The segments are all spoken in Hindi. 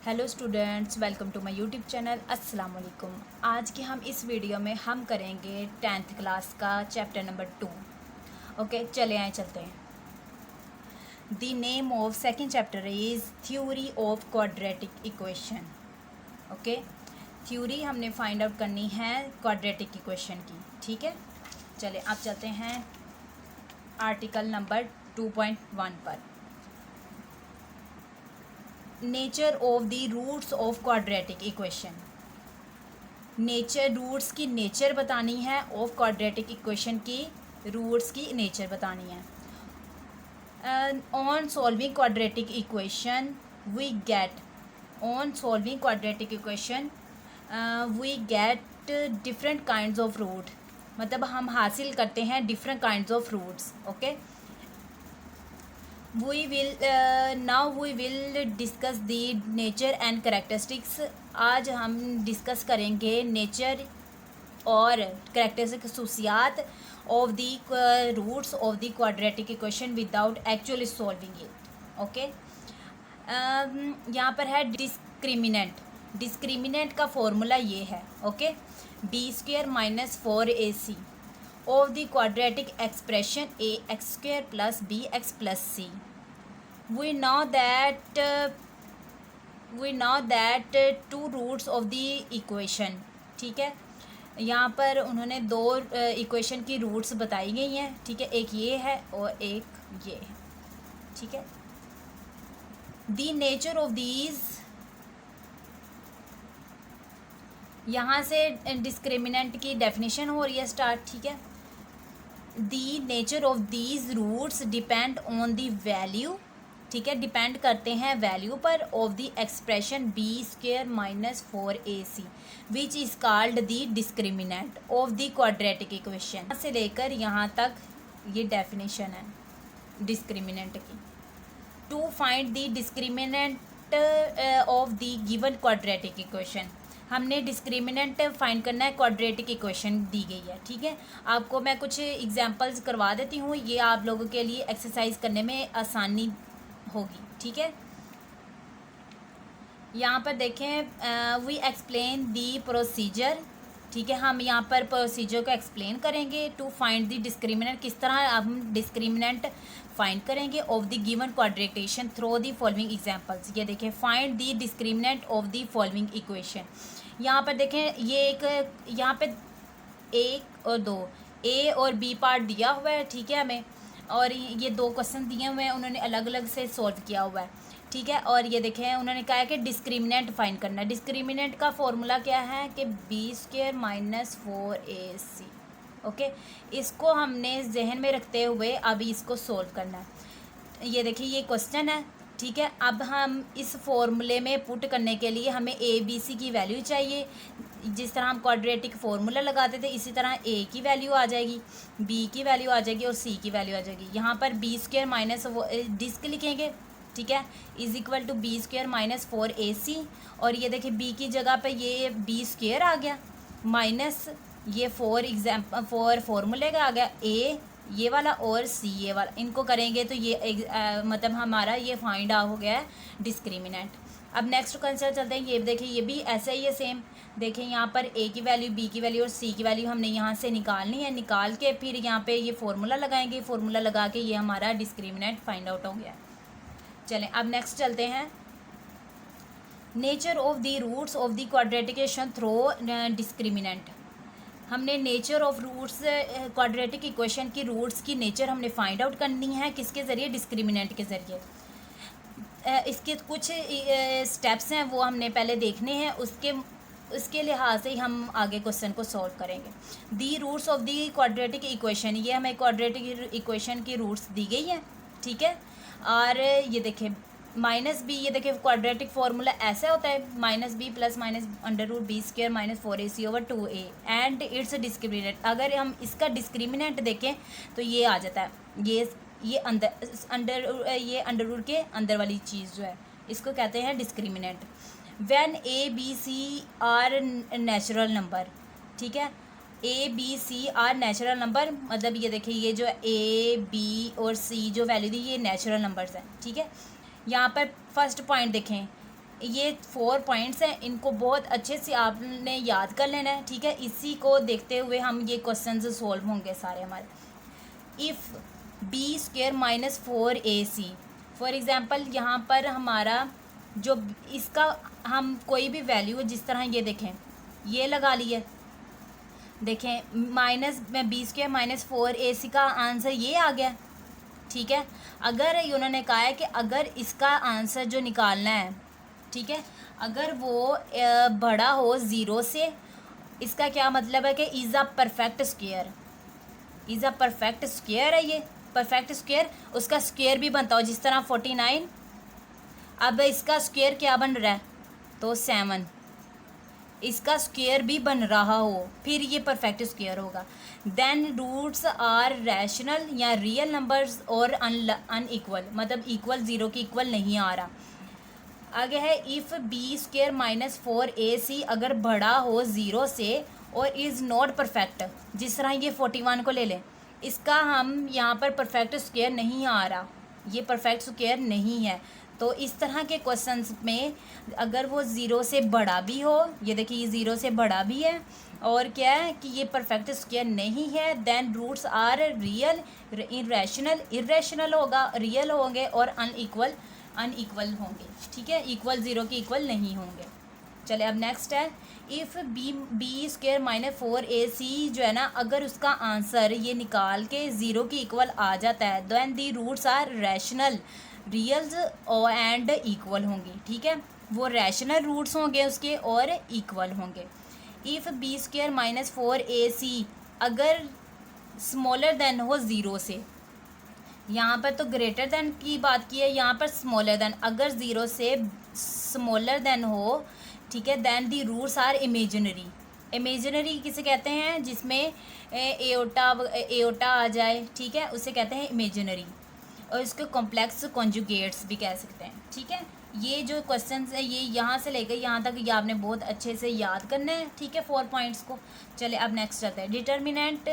Hello students, welcome to my YouTube channel. अस्सलाम वालेकुम। आज के हम इस वीडियो में हम करेंगे 10th क्लास का चैप्टर नंबर 2। ओके, चलते हैं। The name of second chapter is theory of quadratic equation. Okay, theory हमने फाइंड आउट करनी है क्वाड्रेटिक इक्वेशन की। ठीक है, चले अब चलते हैं आर्टिकल नंबर 2.1 पर। Nature of the roots of quadratic equation. Nature roots की नेचर बतानी है, ऑफ क्वाड्रेटिक इक्वेशन की रूट्स की नेचर बतानी है। On solving quadratic equation we get on solving quadratic equation we get different kinds of root. मतलब हम हासिल करते हैं different kinds of roots. Okay, now we will discuss the nature and characteristics। आज हम डिस्कस करेंगे नेचर और करेक्टरिस्टिक खसूसियात of the roots of the quadratic equation without actually solving it. Okay, यहाँ पर है डिस्क्रिमिनेंट। डिस्क्रिमिनेंट का फॉर्मूला ये है। Okay, b² - 4ac of the quadratic expression ax² + bx + c। we know that two roots of the equation। ठीक है, यहाँ पर उन्होंने दो इक्वेशन की रूट्स बताई गई हैं। ठीक है, एक ये है और एक ये है। ठीक है, the nature of these, यहाँ से डिस्क्रिमिनेंट की डेफिनेशन हो रही है स्टार्ट। ठीक है, the nature of these roots depend on the value. ठीक है, डिपेंड करते हैं वैल्यू पर of the expression b² - 4ac which is called the discriminant of the quadratic equation. यहाँ से लेकर यहाँ तक ये डेफिनेशन है डिस्क्रिमिनेंट की। To find the discriminant of the given quadratic equation, हमने डिस्क्रिमिनेंट फाइंड करना है। क्वाड्रेटिक इक्वेशन दी गई है। ठीक है, आपको मैं कुछ एग्जांपल्स करवा देती हूँ, ये आप लोगों के लिए एक्सरसाइज करने में आसानी होगी। ठीक है, यहाँ पर देखें, वी एक्सप्लेन दी प्रोसीजर। ठीक है, हम यहाँ पर प्रोसीजर को एक्सप्लेन करेंगे। टू फाइंड द डिस्क्रिमिनेंट, किस तरह हम डिस्क्रिमिनेंट फाइंड करेंगे of the given quadratic through the following examples. ये देखें, find the discriminant of the following equation. यहाँ पर देखें, ये एक यहाँ पे 1 और 2 ए और बी पार्ट दिया हुआ है। ठीक है, हमें और ये दो क्वेश्चन दिए हुए हैं, उन्होंने अलग अलग से सॉल्व किया हुआ है। ठीक है, और ये देखें उन्होंने कहा है कि डिस्क्रिमिनेंट फाइंड करना है। डिस्क्रिमिनेंट का फॉर्मूला क्या है कि b² - 4ac। ओके, इसको हमने जहन में रखते हुए अभी इसको सॉल्व करना है। ये देखिए, ये क्वेश्चन है। ठीक है, अब हम इस फॉर्मूले में पुट करने के लिए हमें a b c की वैल्यू चाहिए। जिस तरह हम क्वाड्रेटिक फार्मूला लगाते थे इसी तरह a की वैल्यू आ जाएगी, b की वैल्यू आ जाएगी और c की वैल्यू आ जाएगी। यहाँ पर b² - डिस्क लिखेंगे। ठीक है, = b² - 4ac। और ये देखिए b की जगह पे ये b² आ गया माइनस ये 4 फॉर्मूले का आ गया, a ये वाला और c ये वाला। इनको करेंगे तो ये मतलब हमारा ये फाइंड आउट हो गया है डिस्क्रिमिनेंट। अब नेक्स्ट कंसेप्ट चलते हैं। ये देखिए, ये भी ऐसा ही है सेम। देखें, यहाँ पर a की वैल्यू, b की वैल्यू और c की वैल्यू हमने यहाँ से निकालनी है। निकाल के फिर यहाँ पे ये फार्मूला लगाएंगे। फार्मूला लगा के ये हमारा डिस्क्रिमिनेंट फाइंड आउट हो गया। चलें अब नेक्स्ट चलते हैं। Nature of the roots of the quadratic equation through discriminant. हमने nature of roots quadratic equation की रूट्स की नेचर हमने फाइंड आउट करनी है। किसके ज़रिए? डिस्क्रिमिनेंट के ज़रिए। इसके कुछ स्टेप्स हैं वो हमने पहले देखने हैं, उसके लिहाज से ही हम आगे क्वेश्चन को सॉल्व करेंगे। The roots of the quadratic equation, ये हमें क्वाड्रेटिक इक्वेशन की रूट्स दी गई हैं। ठीक है, और ये देखें -b, ये देखें क्वाड्रेटिक फार्मूला ऐसा होता है -b ± √b² - 4ac / 2a and it's discriminant. अगर हम इसका डिस्क्रिमिनेंट देखें तो ये आ जाता है, ये अंडर रूट के अंदर वाली चीज़ जो है इसको कहते हैं discriminant. When a b c are natural number. ठीक है, a b c are natural number, मतलब ये देखिए ये जो a b और c जो वैल्यू दी ये नेचुरल नंबर्स हैं। ठीक है, यहाँ पर फर्स्ट पॉइंट देखें, ये 4 पॉइंट्स हैं, इनको बहुत अच्छे से आपने याद कर लेना है, ठीक है। इसी को देखते हुए हम ये क्वेश्चन सॉल्व होंगे सारे हमारे। If b square minus 4ac, for example यहाँ पर हमारा जो इसका हम कोई भी वैल्यू जिस तरह ये देखें, ये लगा लिए, देखें माइनस में बी स्क्वेयर माइनस 4ac का आंसर ये आ गया, ठीक है। अगर उन्होंने कहा है कि अगर इसका आंसर जो निकालना है, ठीक है, अगर वो बड़ा हो ज़ीरो से, इसका क्या मतलब है कि is a perfect square, is a perfect square है ये परफेक्ट स्क्वेयर। उसका स्क्वेयर भी बनता हो जिस तरह 49, अब इसका स्क्वेयर क्या बन रहा है तो 7, इसका स्क्वेयर भी बन रहा हो, फिर ये परफेक्ट स्क्वेयर होगा। देन रूट्स आर रैशनल या रियल नंबर्स और अनइक्वल, मतलब इक्वल, ज़ीरो की इक्वल नहीं आ रहा। आगे है if b square minus 4ac अगर बड़ा हो ज़ीरो से और इज़ नॉट परफेक्ट, जिस तरह ये 41 को ले लें, इसका हम यहाँ पर परफेक्ट स्क्वेयर नहीं आ रहा, ये परफेक्ट स्क्वेयर नहीं है। तो इस तरह के क्वेश्चंस में अगर वो ज़ीरो से बड़ा भी हो, ये देखिए ये ज़ीरो से बड़ा भी है और क्या है कि ये परफेक्ट स्क्वेयर नहीं है, then roots are real, irrational, irrational होगा, रियल होंगे और अनइक्वल होंगे, ठीक है, इक्वल, ज़ीरो के इक्वल नहीं होंगे। चले अब नेक्स्ट है if b square minus 4ac जो है ना, अगर उसका आंसर ये निकाल के ज़ीरो के इक्वल आ जाता है, then the roots are rational, reals and equal होंगी, ठीक है, वो रैशनल रूट्स होंगे उसके और इक्वल होंगे। If b square minus 4ac अगर स्मॉलर देन हो ज़ीरो से, यहाँ पर तो ग्रेटर देन की बात की है, यहाँ पर स्मॉलर देन, अगर ज़ीरो से स्मॉलर देन हो, ठीक है, then the roots are imaginary. Imaginary किसे कहते हैं जिसमें एओटा आ जाए, ठीक है, उसे कहते हैं इमेजिनरी, और इसको कॉम्प्लेक्स कॉन्जुगेट्स भी कह सकते हैं, ठीक है। ये जो क्वेश्चंस है ये यहाँ से लेकर यहाँ तक ये आपने बहुत अच्छे से याद करना है, ठीक है, 4 पॉइंट्स को। चले अब नेक्स्ट आता है determinant,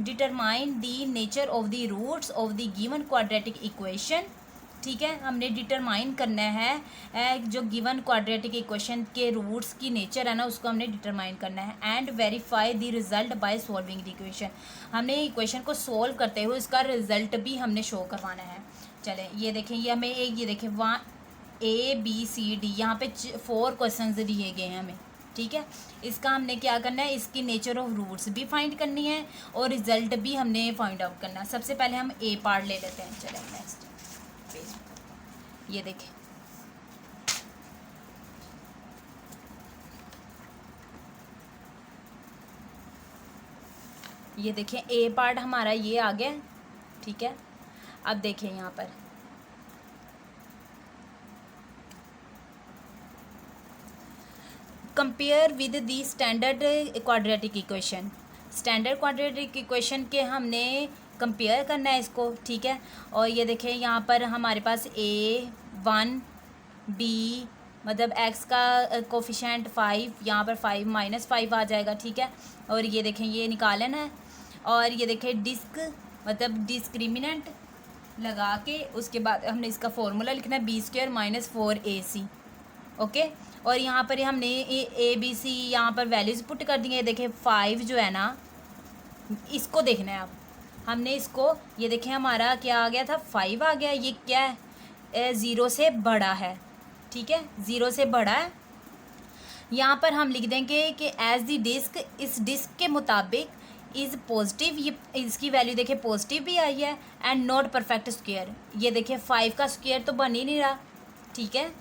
determine the nature of the roots of the given quadratic equation, ठीक है, हमने डिटरमाइन करना है जो गिवन क्वाड्रेटिक इक्वेशन के रूट्स की नेचर है ना, उसको हमने डिटरमाइन करना है। And verify the result by solving the equation, हमने इक्वेशन को सॉल्व करते हुए उसका रिजल्ट भी हमने शो करवाना है। चलें ये देखें, ये हमें एक, ये देखें वहाँ ABCD यहाँ पे 4 क्वेश्चन दिए गए हैं हमें, ठीक है। इसका हमने क्या करना है, इसकी नेचर ऑफ रूट्स भी फाइंड करनी है और रिजल्ट भी हमने फाइंड आउट करना है। सबसे पहले हम A पार्ट ले लेते हैं। चलें नेक्स्ट पेज, ये देखें, ये देखें A पार्ट हमारा ये आ गया, ठीक है। अब देखें यहाँ पर compare with the standard quadratic equation, standard quadratic equation के हमने कंपेयर करना है इसको, ठीक है। और ये देखें यहाँ पर हमारे पास A1 B मतलब x का कोफिशेंट 5, यहाँ पर 5 माइनस 5 आ जाएगा, ठीक है। और ये देखें ये निकाल लेना है, और ये देखें डिस्क मतलब डिस्क्रिमिनेंट लगा के उसके बाद हमने इसका फॉर्मूला लिखना है B square minus 4ac, okay. और यहाँ पर हमने ABC यहाँ पर वैल्यूज़ पुट कर दी है। देखें 5 जो है ना, इसको देखना है अब हमने इसको, ये देखें हमारा क्या आ गया था, 5 आ गया, ये क्या है, ज़ीरो से बड़ा है, ठीक है, ज़ीरो से बड़ा है। यहाँ पर हम लिख देंगे कि एज दी डिस्क, इस डिस्क के मुताबिक इज़ पॉजिटिव, ये इसकी वैल्यू देखें पॉजिटिव भी आई है, एंड नॉट परफेक्ट स्क्वायर, ये देखें 5 का स्क्वायर तो बन ही नहीं रहा, ठीक है,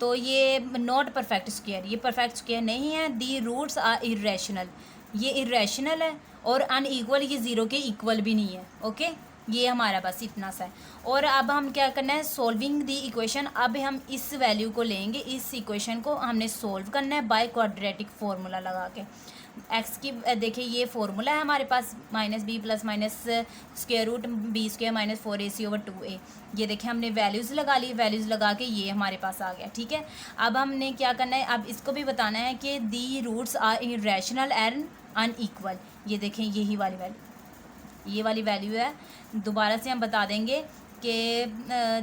तो ये नॉट परफेक्ट स्क्वायर, ये परफेक्ट स्क्वायर नहीं है। दी रूट्स आर इरेशनल, ये इरेशनल है, और अनइक्वल, ये ज़ीरो के इक्वल भी नहीं है, ओके। ये हमारा बस इतना सा है। और अब हम क्या करना है, सॉल्विंग दी इक्वेशन, अब हम इस वैल्यू को लेंगे, इस इक्वेशन को हमने सोल्व करना है बाय क्वाड्रेटिक फार्मूला लगा के। एक्स की देखिए ये फार्मूला है हमारे पास, minus b plus minus square root b square minus 4ac over 2a। ये देखिए हमने वैल्यूज़ लगा ली, वैल्यूज़ लगा के ये हमारे पास आ गया, ठीक है। अब हमने क्या करना है, अब इसको भी बताना है कि the roots are irrational and unequal. ये देखें यही वाली वैल्यू, ये वाली वैल्यू है, दोबारा से हम बता देंगे कि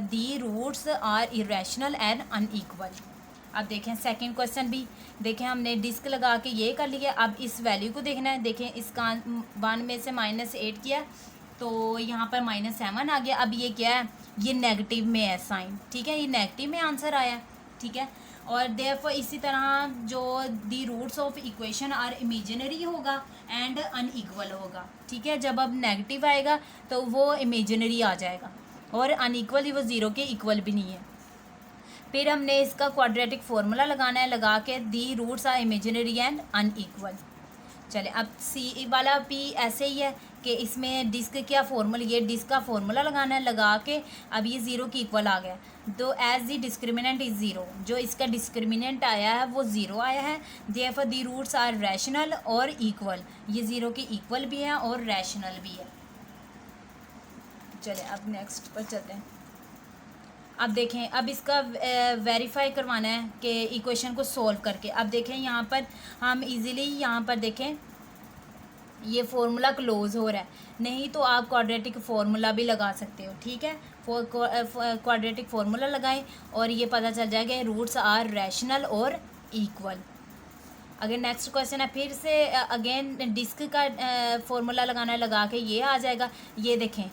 the roots are irrational and unequal, अब देखें सेकंड क्वेश्चन भी देखें, हमने डिस्क लगा के ये कर लिया। अब इस वैल्यू को देखना है। देखें इसका 1 में से -8 किया तो यहाँ पर -7 आ गया। अब ये क्या है, ये नेगेटिव में है साइन, ठीक है, ये नेगेटिव में आंसर आया, ठीक है। और देयरफॉर इसी तरह जो the roots of equation are imaginary होगा एंड अनइक्वल होगा, ठीक है। जब अब नेगेटिव आएगा तो वो इमेजिनरी आ जाएगा, और अनइक्वल वो ज़ीरो के इक्वल भी नहीं है। फिर हमने इसका क्वाड्रेटिक फार्मूला लगाना है, लगा के the roots are imaginary and unequal. चले अब सी वाला भी ऐसे ही है कि इसमें डिस्क क्या फार्मूला, ये डिस्क का फार्मूला लगाना है, लगा के अब ये ज़ीरो की इक्वल आ गया। तो as the discriminant is zero, जो इसका डिस्क्रिमिनेंट आया है वो ज़ीरो आया है। Therefore the roots are rational और इक्वल, ये ज़ीरो के इक्वल भी है और रैशनल भी है। चले अब नेक्स्ट पर चलते हैं। अब देखें, अब इसका वेरीफाई करवाना है कि इक्वेशन को सॉल्व करके। अब देखें यहाँ पर हम इजीली यहाँ पर देखें ये फार्मूला क्लोज हो रहा है, नहीं तो आप क्वाड्रेटिक फार्मूला भी लगा सकते हो, ठीक है। क्वाड्रेटिक फार्मूला लगाएं और ये पता चल जाएगा रूट्स आर रैशनल और इक्वल। अगर नेक्स्ट क्वेश्चन है, फिर से अगेन डिस्क का फार्मूला लगाना है, लगा के ये आ जाएगा। ये देखें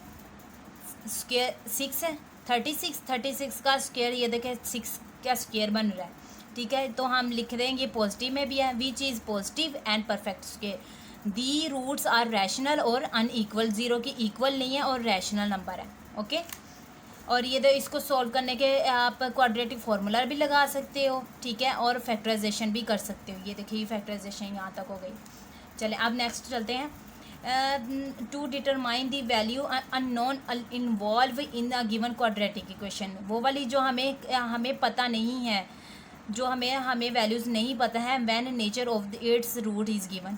स्क्वायर 6 है, 36 का स्क्वायर, ये देखें 6 का स्क्वायर बन रहा है, ठीक है। तो हम लिख देंगे पॉजिटिव में भी है, which is positive and perfect square. The roots are rational और अनइक्वल, ज़ीरो की इक्वल नहीं है और रैशनल नंबर है, ओके। और ये तो इसको सॉल्व करने के आप क्वाड्रेटिक फार्मूला भी लगा सकते हो, ठीक है, और फैक्टराइजेशन भी कर सकते हो। ये देखिए फैक्टराइजेशन यहाँ तक हो गई। चलें अब नेक्स्ट चलते हैं। To determine the value unknown involve in a given quadratic equation, वो वाली जो हमें पता नहीं है, जो हमें वैल्यूज़ नहीं पता है, when nature of its root is given.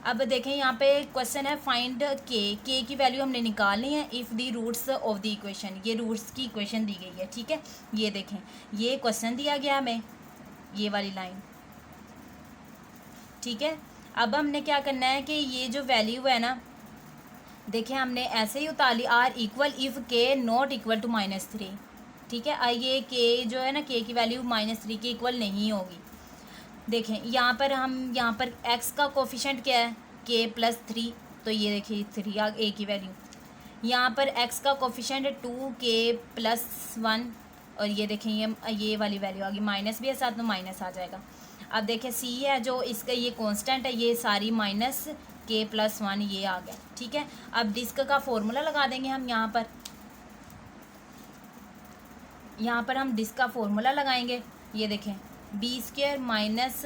अब देखें यहाँ पे क्वेश्चन है फाइंड के की वैल्यू हमने निकालनी है if the roots of the equation, ये रूट्स की इक्वेशन दी गई है, ठीक है। ये देखें ये क्वेश्चन दिया गया हमें, ये वाली लाइन, ठीक है। अब हमने क्या करना है कि ये जो वैल्यू है ना, देखें हमने ऐसे ही उतार ली, आर इक्वल इफ़ के नॉट इक्वल टू -3, ठीक है। ये के जो है ना, के की वैल्यू -3 के इक्वल नहीं होगी। देखें यहाँ पर x का कोफिशेंट क्या है, k + 3, तो ये देखिए 3 a की वैल्यू। यहाँ पर x का कोफिशेंट है 2k + 1, और ये देखें ये वाली वैल्यू आ गई, माइनस भी है साथ में, माइनस आ जाएगा। अब देखें c है जो इसका, ये कांस्टेंट है, ये सारी -k + 1 ये आ गया, ठीक है। अब डिस्क का फॉर्मूला लगा देंगे हम यहाँ पर हम डिस्क का फॉर्मूला लगाएंगे। ये देखें b² -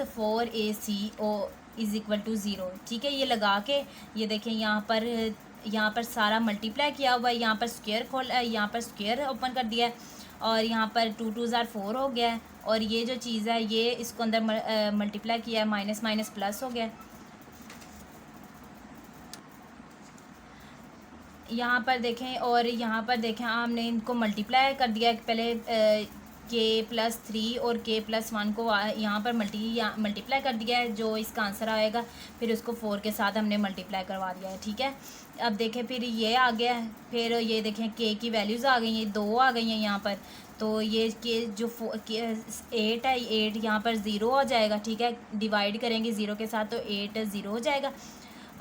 4ac is equal to 0, ठीक है। ये लगा के ये देखें यहाँ पर सारा मल्टीप्लाई किया हुआ है, यहाँ पर स्क्वायर ओपन कर दिया है, और यहाँ पर 2 2 = 4 हो गया है, और ये जो चीज़ है ये इसको अंदर मल्टीप्लाई किया है, माइनस माइनस प्लस हो गया। यहाँ पर देखें, और यहाँ पर देखें हमने इनको मल्टीप्लाई कर दिया पहले k + 3 और k + 1 को यहाँ पर मल्टीप्लाई कर दिया है, जो इसका आंसर आएगा फिर उसको 4 के साथ हमने मल्टीप्लाई करवा दिया है, ठीक है। अब देखें फिर ये आ गया है, फिर ये देखें k की वैल्यूज़ आ गई हैं, 2 आ गई हैं यहाँ पर, तो ये के जो 8 है, 8 यहाँ पर 0 हो जाएगा, ठीक है। डिवाइड करेंगे 0 के साथ तो 8 0 हो जाएगा।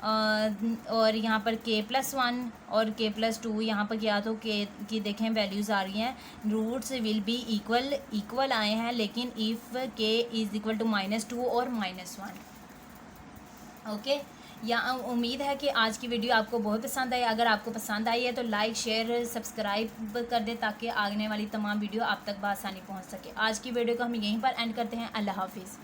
और यहाँ पर k + 1 और k + 2 यहाँ पर क्या, तो k की देखें वैल्यूज़ आ रही हैं, रूट्स विल बी इक्वल आए हैं, लेकिन if k is equal to -2 और -1, ओके। या उम्मीद है कि आज की वीडियो आपको बहुत पसंद आई। अगर आपको पसंद आई है तो लाइक शेयर सब्सक्राइब कर दें, ताकि आने वाली तमाम वीडियो आप तक बआसानी पहुँच सके। आज की वीडियो को हम यहीं पर एंड करते हैं। अल्लाह हाफिज़।